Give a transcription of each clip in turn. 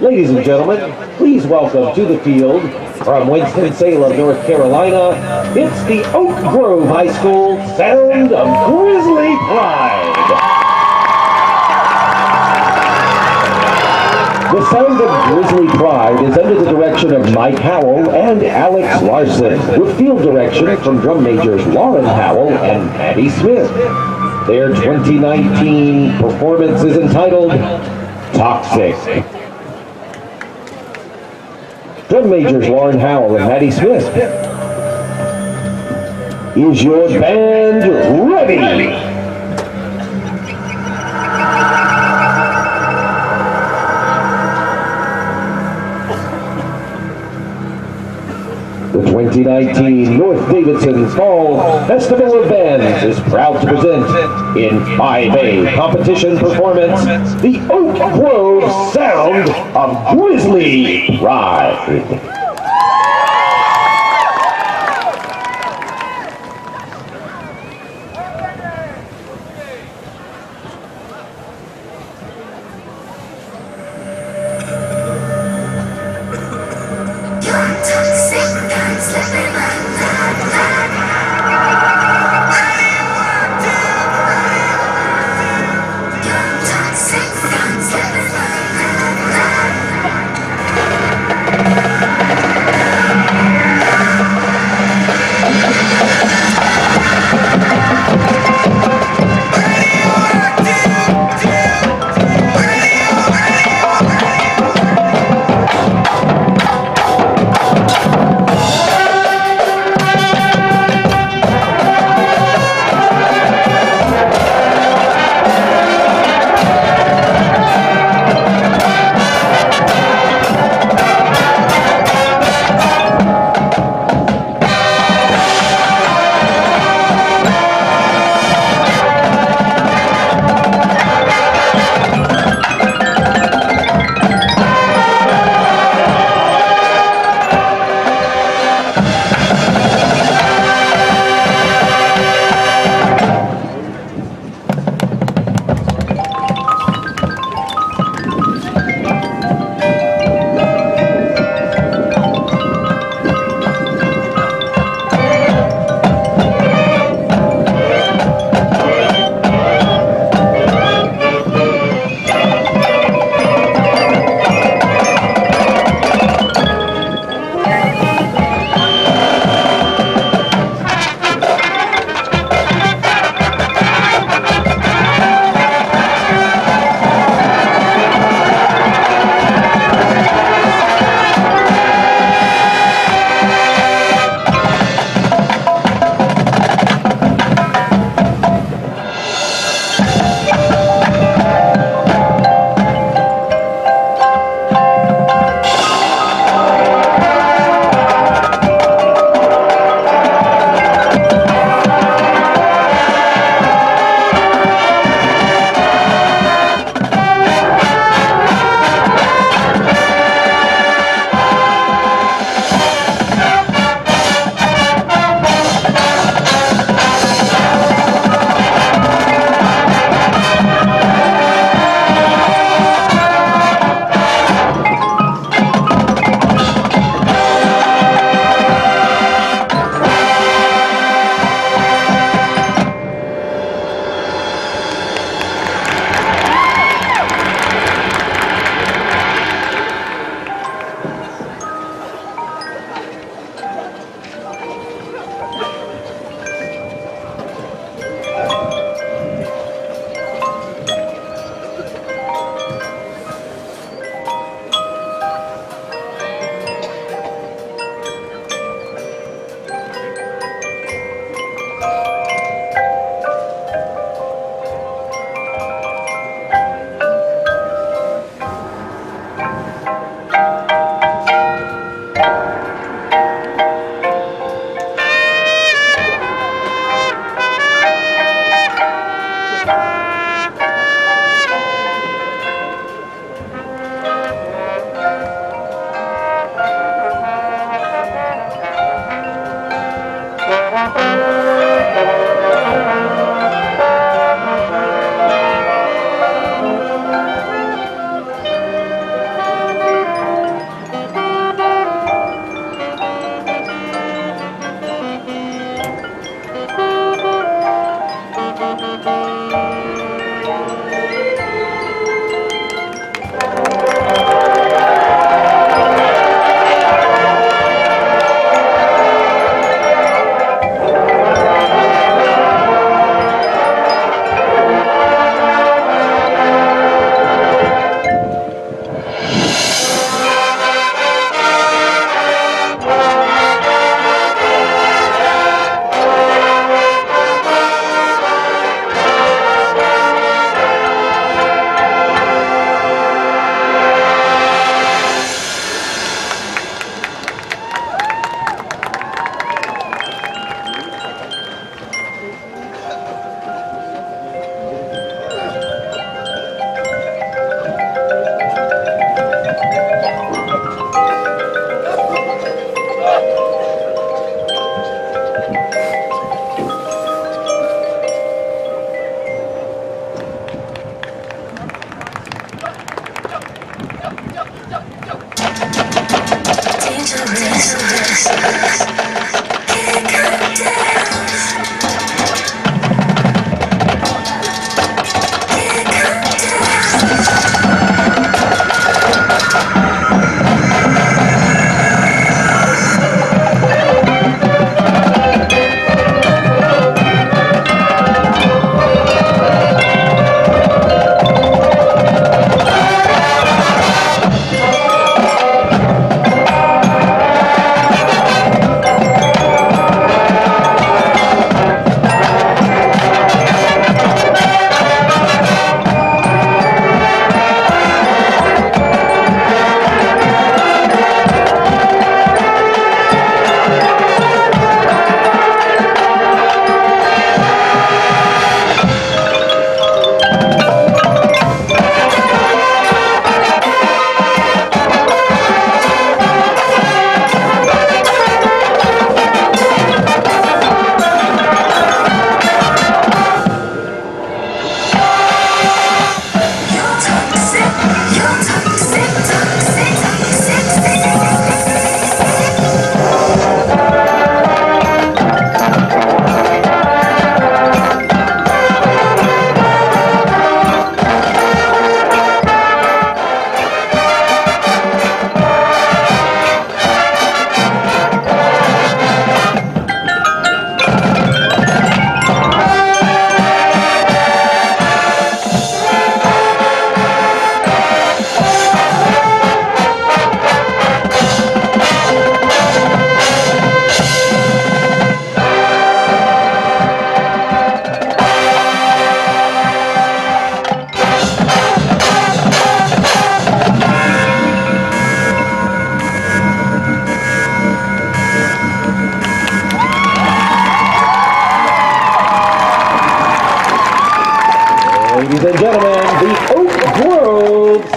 Ladies and gentlemen, please welcome to the field from Winston-Salem, North Carolina, it's the Oak Grove High School Sound of Grizzly Pride. The Sound of Grizzly Pride is under the direction of Mike Howell and Alex Larson, with field direction from drum majors Lauren Howell and Patty Smith. Their 2019 performance is entitled Toxic. Drum majors Lauren Howell and Patty Smith. Is your band ready? The 2019 North Davidson Fall Festival of Bands is proud to present in 5A competition performance the Oak Grove Sound of Grizzly Pride.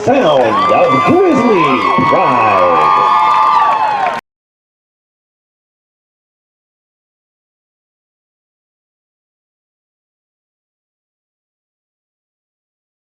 sound of Grizzly Pride.